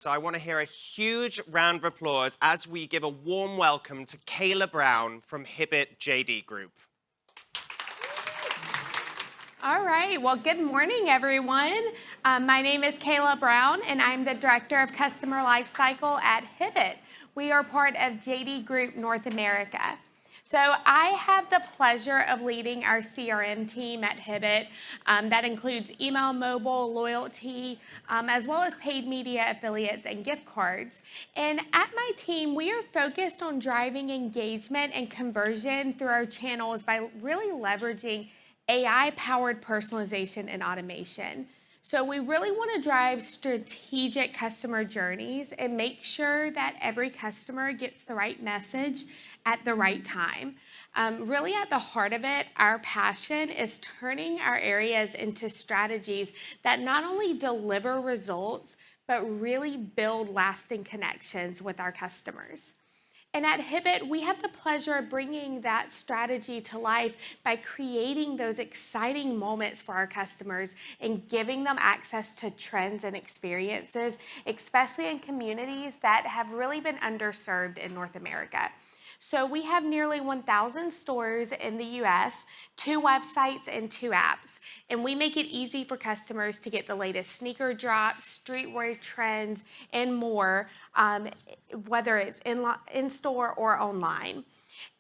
So I want to hear a huge round of applause as we give a warm welcome to Kayla Brown from Hibbett JD Group. All right, well, good morning, everyone. My name is Kayla Brown, and I'm the Director of Customer Lifecycle at Hibbett. We are part of JD Group North America. So I have the pleasure of leading our CRM team at Hibbett. That includes email, mobile, loyalty, as well as paid media affiliates and gift cards. And at my team, we are focused on driving engagement and conversion through our channels by really leveraging AI-powered personalization and automation. So we really want to drive strategic customer journeys and make sure that every customer gets the right message at the right time. Really at the heart of it, our passion is turning our areas into strategies that not only deliver results, but really build lasting connections with our customers. And at Hibbett, we have the pleasure of bringing that strategy to life by creating those exciting moments for our customers and giving them access to trends and experiences, especially in communities that have really been underserved in North America. So we have nearly 1,000 stores in the US, 2 websites, and 2 apps. And we make it easy for customers to get the latest sneaker drops, streetwear trends, and more, whether it's in-store or online.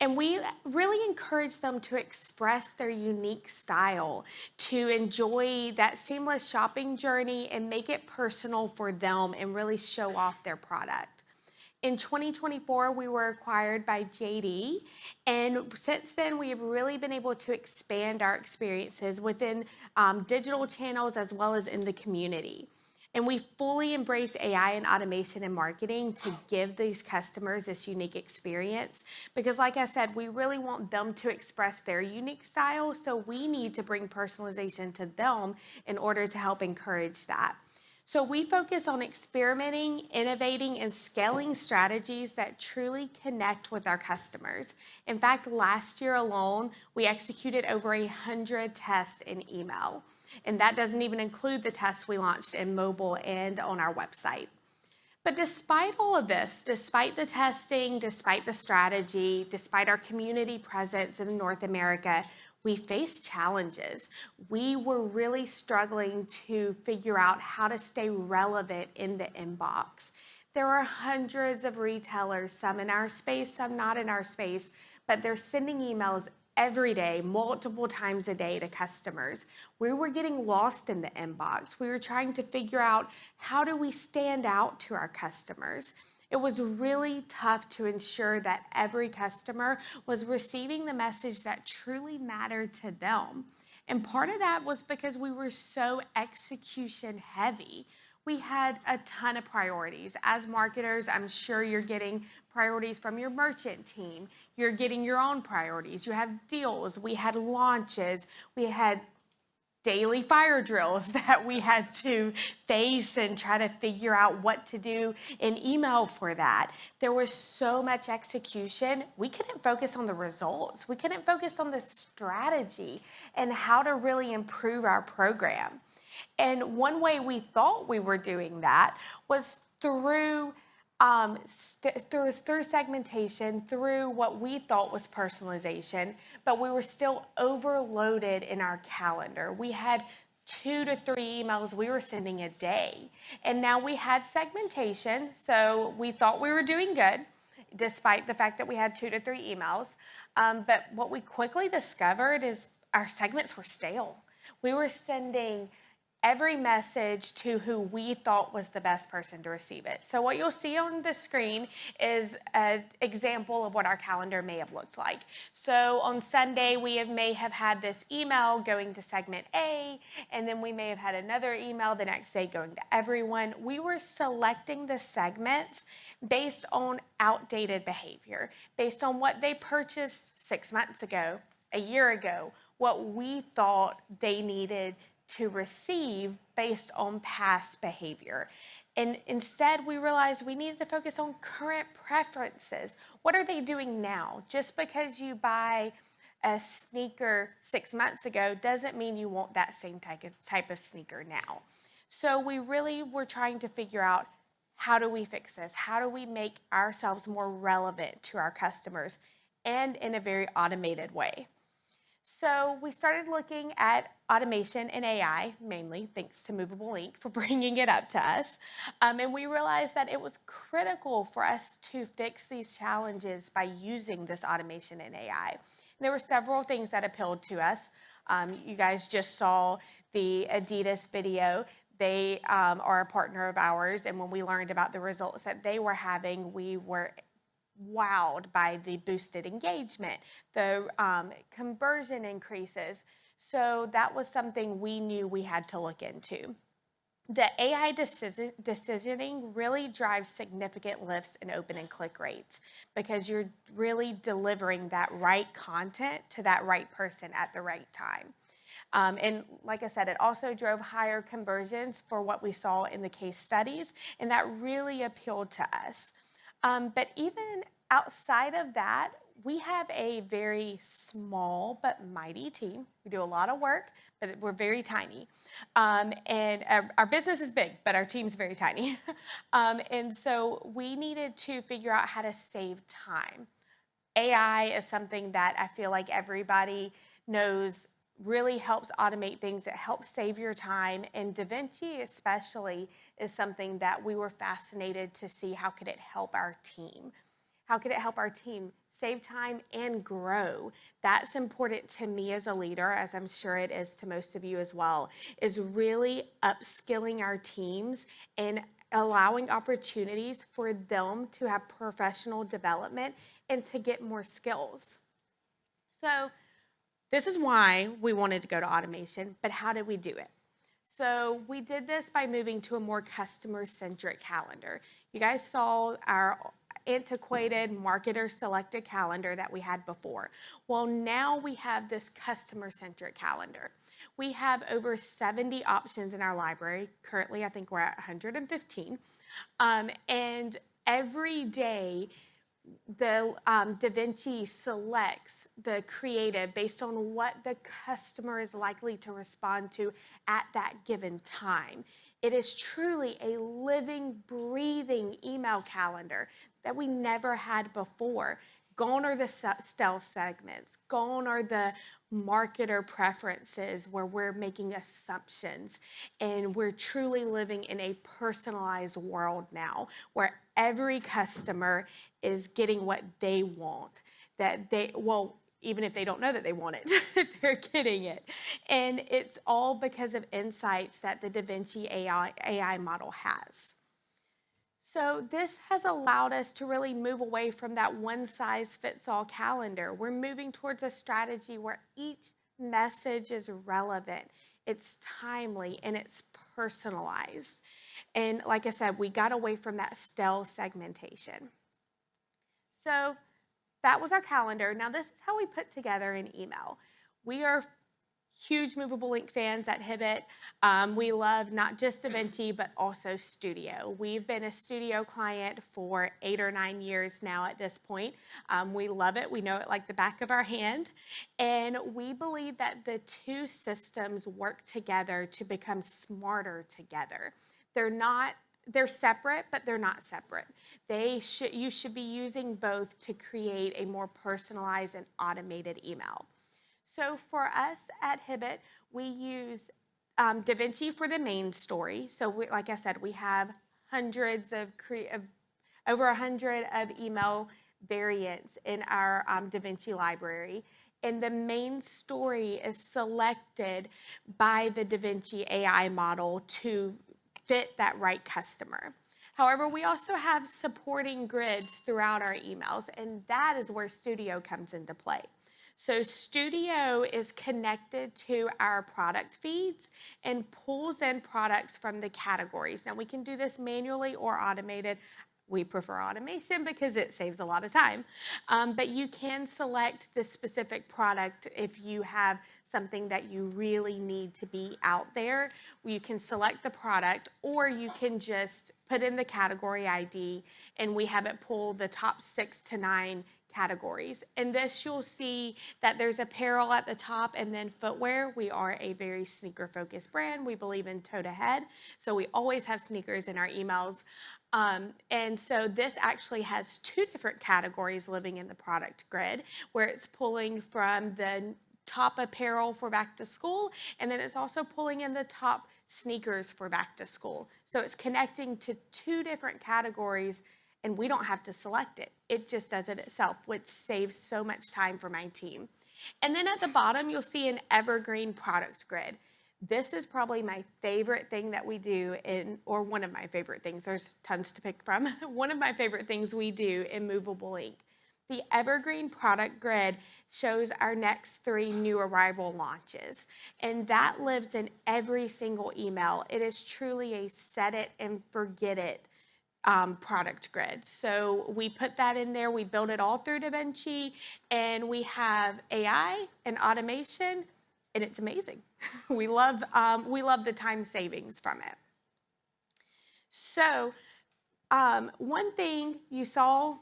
And we really encourage them to express their unique style, to enjoy that seamless shopping journey and make it personal for them and really show off their product. In 2024, we were acquired by JD, and since then, we have really been able to expand our experiences within digital channels as well as in the community. And we fully embrace AI and automation in marketing to give these customers this unique experience. Because like I said, we really want them to express their unique style, so we need to bring personalization to them in order to help encourage that. So we focus on experimenting, innovating, and scaling strategies that truly connect with our customers. In fact, last year alone, we executed over 100 tests in email. And that doesn't even include the tests we launched in mobile and on our website. But despite all of this, despite the testing, despite the strategy, despite our community presence in North America, we faced challenges. We were really struggling to figure out how to stay relevant in the inbox. There are hundreds of retailers, some in our space, some not in our space, but they're sending emails every day, multiple times a day to customers. We were getting lost in the inbox. We were trying to figure out how do we stand out to our customers. It was really tough to ensure that every customer was receiving the message that truly mattered to them. And part of that was because we were so execution heavy. We had a ton of priorities. As marketers, I'm sure you're getting priorities from your merchant team. You're getting your own priorities. You have deals. We had launches. We had daily fire drills that we had to face and try to figure out what to do in email for that. There was so much execution. We couldn't focus on the results. We couldn't focus on the strategy and how to really improve our program. And one way we thought we were doing that was through segmentation, through what we thought was personalization, but we were still overloaded in our calendar. We had 2 to 3 emails we were sending a day. And now we had segmentation, so we thought we were doing good, despite the fact that we had 2 to 3 emails. But what we quickly discovered is our segments were stale. We were sending every message to who we thought was the best person to receive it. So what you'll see on the screen is an example of what our calendar may have looked like. So on Sunday, we may have had this email going to segment A, and then we may have had another email the next day going to everyone. We were selecting the segments based on outdated behavior, based on what they purchased 6 months ago, a year ago, what we thought they needed to receive based on past behavior. And instead, we realized we needed to focus on current preferences. What are they doing now? Just because you buy a sneaker 6 months ago doesn't mean you want that same type of sneaker now. So we really were trying to figure out how do we fix this? How do we make ourselves more relevant to our customers and in a very automated way? So we started looking at automation and AI, mainly thanks to Movable Ink for bringing it up to us. And we realized that it was critical for us to fix these challenges by using this automation and AI. And there were several things that appealed to us. You guys just saw the Adidas video. They are a partner of ours, and when we learned about the results that they were having, we were wowed by the boosted engagement, the conversion increases. So that was something we knew we had to look into. The AI decisioning really drives significant lifts in open and click rates because you're really delivering that right content to that right person at the right time. And like I said, it also drove higher conversions for what we saw in the case studies, and that really appealed to us. But even outside of that, we have a very small but mighty team. We do a lot of work, but we're very tiny. And our business is big, but our team's very tiny. And so we needed to figure out how to save time. AI is something that I feel like everybody knows really helps automate things. It helps save your time. And DaVinci especially is something that we were fascinated to see how could it help our team. How could it help our team save time and grow? That's important to me as a leader, as I'm sure it is to most of you as well, is really upskilling our teams and allowing opportunities for them to have professional development and to get more skills. So this is why we wanted to go to automation, but how did we do it? So we did this by moving to a more customer-centric calendar. You guys saw our antiquated marketer-selected calendar that we had before. Well, now we have this customer-centric calendar. We have over 70 options in our library. Currently, I think we're at 115. And every day, the DaVinci selects the creative based on what the customer is likely to respond to at that given time. It is truly a living, breathing email calendar that we never had before. Gone are the stealth segments. Gone are the marketer preferences where we're making assumptions. And we're truly living in a personalized world now where every customer is getting what they want. Even if they don't know that they want it, they're getting it. And it's all because of insights that the DaVinci AI model has. So this has allowed us to really move away from that one-size-fits-all calendar. We're moving towards a strategy where each message is relevant, it's timely, and it's personalized. And like I said, we got away from that stale segmentation. So that was our calendar. Now this is how we put together an email. We are huge Movable Ink fans at Hibbett. We love not just DaVinci, but also Studio. We've been a Studio client for 8 or 9 years now at this point. We love it. We know it like the back of our hand. And we believe that the two systems work together to become smarter together. They're separate, but they're not separate. You should be using both to create a more personalized and automated email. So for us at Hibbett, we use DaVinci for the main story. So like I said, we have hundreds of over 100 of email variants in our DaVinci library. And the main story is selected by the DaVinci AI model to fit that right customer. However, we also have supporting grids throughout our emails, and that is where Studio comes into play. So Studio is connected to our product feeds and pulls in products from the categories. Now we can do this manually or automated. We prefer automation because it saves a lot of time. But you can select the specific product if you have something that you really need to be out there. You can select the product, or you can just put in the category ID and we have it pull the top 6 to 9 categories. In this, you'll see that there's apparel at the top and then footwear. We are a very sneaker-focused brand. We believe in toe-to-head, so we always have sneakers in our emails. And so this actually has two different categories living in the product grid, where it's pulling from the top apparel for back to school, and then it's also pulling in the top sneakers for back to school. So it's connecting to two different categories, and we don't have to select it. It just does it itself, which saves so much time for my team. And then at the bottom, you'll see an evergreen product grid. This is probably my favorite thing that we do or one of my favorite things. There's tons to pick from. One of my favorite things we do in Movable Ink. The evergreen product grid shows our next 3 new arrival launches, and that lives in every single email. It is truly a set it and forget it product grid. So we put that in there, we build it all through DaVinci, and we have AI and automation, and it's amazing. We love the time savings from it. So one thing you saw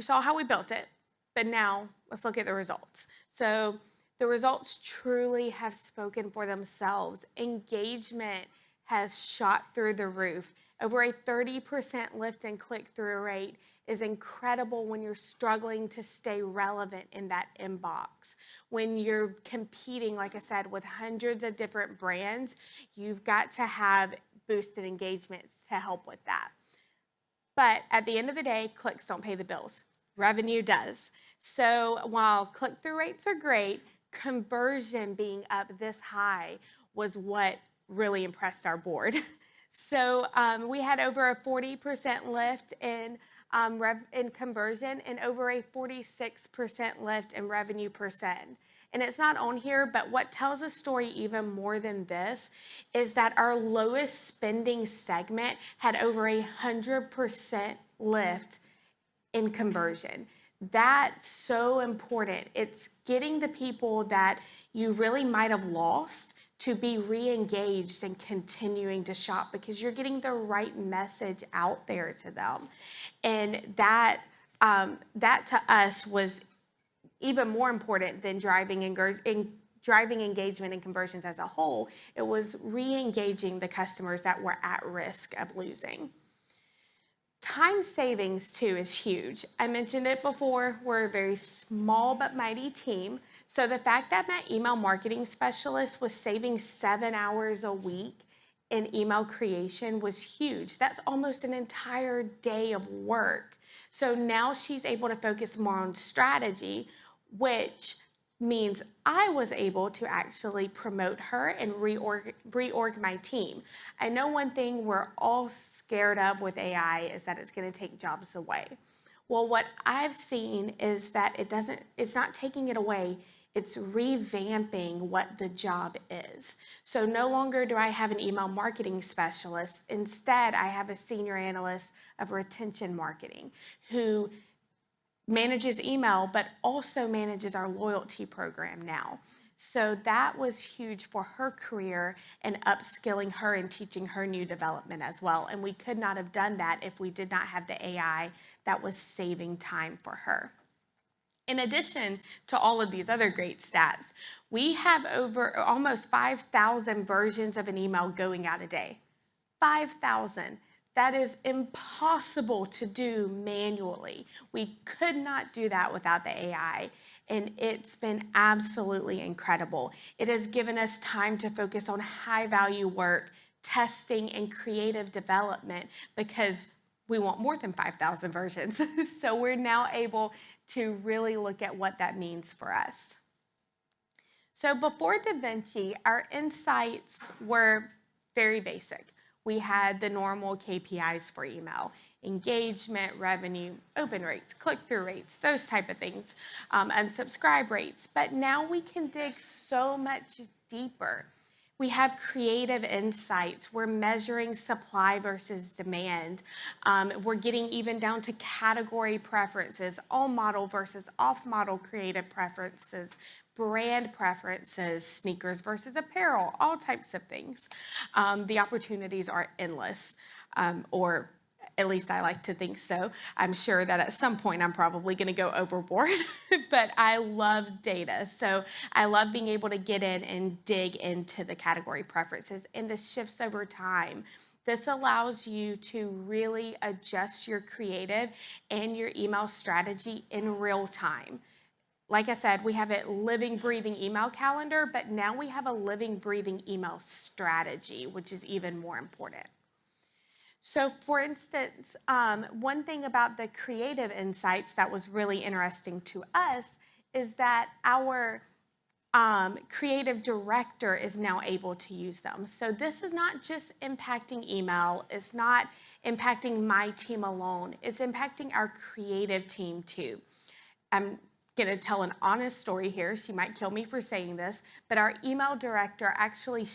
how we built it, but now let's look at the results. So the results truly have spoken for themselves. Engagement has shot through the roof. Over a 30% lift in click-through rate is incredible when you're struggling to stay relevant in that inbox. When you're competing, like I said, with hundreds of different brands, you've got to have boosted engagements to help with that. But at the end of the day, clicks don't pay the bills. Revenue does. So while click-through rates are great, conversion being up this high was what really impressed our board. So we had over a 40% lift in conversion and over a 46% lift in revenue per send. And it's not on here, but what tells a story even more than this is that our lowest spending segment had over 100% lift in conversion. That's so important. It's getting the people that you really might have lost to be re-engaged and continuing to shop because you're getting the right message out there to them. And that to us was even more important than driving engagement and conversions as a whole. It was re-engaging the customers that were at risk of losing. Time savings, too, is huge. I mentioned it before, we're a very small but mighty team. So the fact that my email marketing specialist was saving 7 hours a week in email creation was huge. That's almost an entire day of work. So now she's able to focus more on strategy, which means I was able to actually promote her and reorg my team. I know one thing we're all scared of with AI is that it's going to take jobs away. Well, what I've seen is that it's not taking it away, it's revamping what the job is. So no longer do I have an email marketing specialist. Instead, I have a senior analyst of retention marketing who manages email, but also manages our loyalty program now. So that was huge for her career and upskilling her and teaching her new development as well. And we could not have done that if we did not have the AI that was saving time for her. In addition to all of these other great stats, we have over almost 5,000 versions of an email going out a day. 5,000. That is impossible to do manually. We could not do that without the AI, and it's been absolutely incredible. It has given us time to focus on high-value work, testing, and creative development because we want more than 5,000 versions. So we're now able to really look at what that means for us. So before DaVinci, our insights were very basic. We had the normal KPIs for email: engagement, revenue, open rates, click-through rates, those type of things, unsubscribe rates. But now we can dig so much deeper. We have creative insights. We're measuring supply versus demand. We're getting even down to category preferences, all-model versus off-model creative preferences, brand preferences, sneakers versus apparel, all types of things. The opportunities are endless, or At least I like to think so. I'm sure that at some point I'm probably going to go overboard, but I love data. So I love being able to get in and dig into the category preferences and the shifts over time. This allows you to really adjust your creative and your email strategy in real time. Like I said, we have a living, breathing email calendar, but now we have a living, breathing email strategy, which is even more important. So for instance, one thing about the creative insights that was really interesting to us is that our creative director is now able to use them. So this is not just impacting email, it's not impacting my team alone, it's impacting our creative team too. I'm going to tell an honest story here. She might kill me for saying this, but our email director actually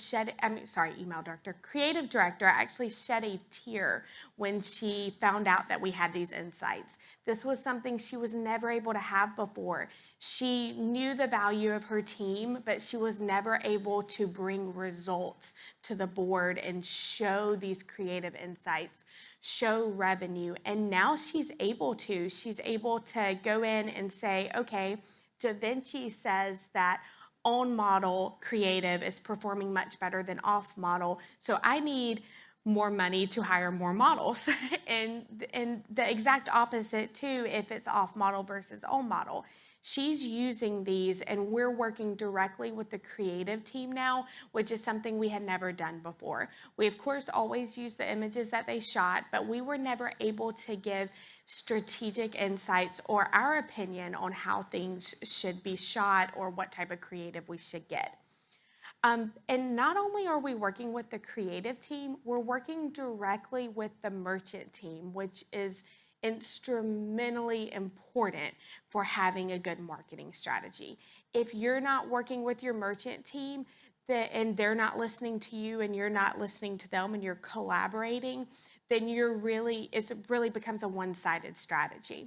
creative director actually shed a tear when she found out that we had these insights. This was something she was never able to have before. She knew the value of her team, but she was never able to bring results to the board and show these creative insights, show revenue. And now she's able to. She's able to go in and say, okay, Da Vinci says that on model creative is performing much better than off model. So I need more money to hire more models. and the exact opposite too, if it's off model versus on model. She's using these, and we're working directly with the creative team now, which is something we had never done before. We, of course, always use the images that they shot, but we were never able to give strategic insights or our opinion on how things should be shot or what type of creative we should get. And not only are we working with the creative team, we're working directly with the merchant team, which is instrumentally important for having a good marketing strategy. If you're not working with your merchant team and they're not listening to you and you're not listening to them and you're collaborating, then it really becomes a one-sided strategy.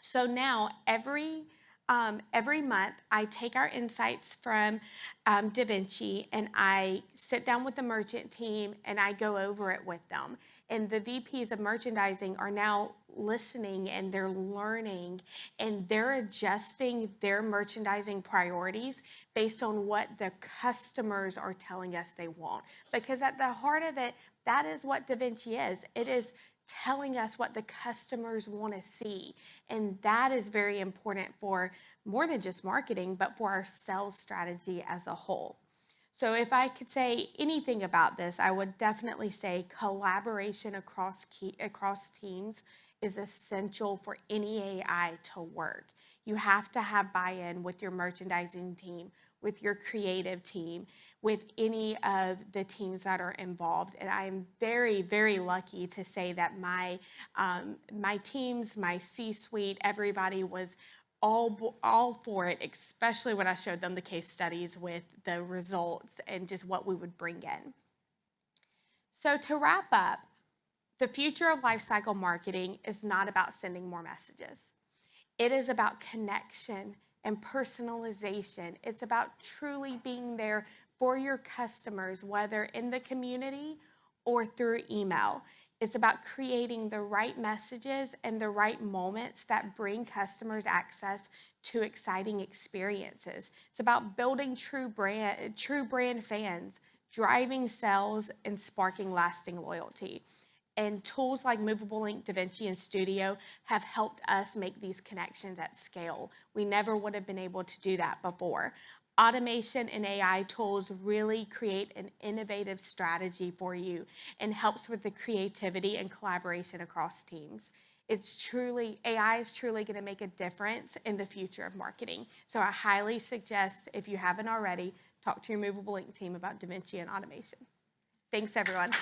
So now every month, I take our insights from Da Vinci and I sit down with the merchant team and I go over it with them. And the VPs of merchandising are now listening and they're learning and they're adjusting their merchandising priorities based on what the customers are telling us they want. Because at the heart of it, that is what Da Vinci is. It is telling us what the customers want to see. And that is very important for more than just marketing, but for our sales strategy as a whole. So if I could say anything about this, I would definitely say collaboration across teams is essential for any AI to work. You have to have buy-in with your merchandising team, with your creative team, with any of the teams that are involved. And I'm very, very lucky to say that my teams, my C-suite, everybody was all for it, especially when I showed them the case studies with the results and just what we would bring in. So to wrap up, the future of lifecycle marketing is not about sending more messages. It is about connection and personalization. It's about truly being there for your customers, whether in the community or through email. It's about creating the right messages and the right moments that bring customers access to exciting experiences. It's about building true brand fans, driving sales, and sparking lasting loyalty. And tools like Movable Link, Da Vinci, and Studio have helped us make these connections at scale. We never would have been able to do that before. Automation and AI tools really create an innovative strategy for you and helps with the creativity and collaboration across teams. AI is truly going to make a difference in the future of marketing. So I highly suggest, if you haven't already, talk to your Movable Link team about Da Vinci and automation. Thanks, everyone.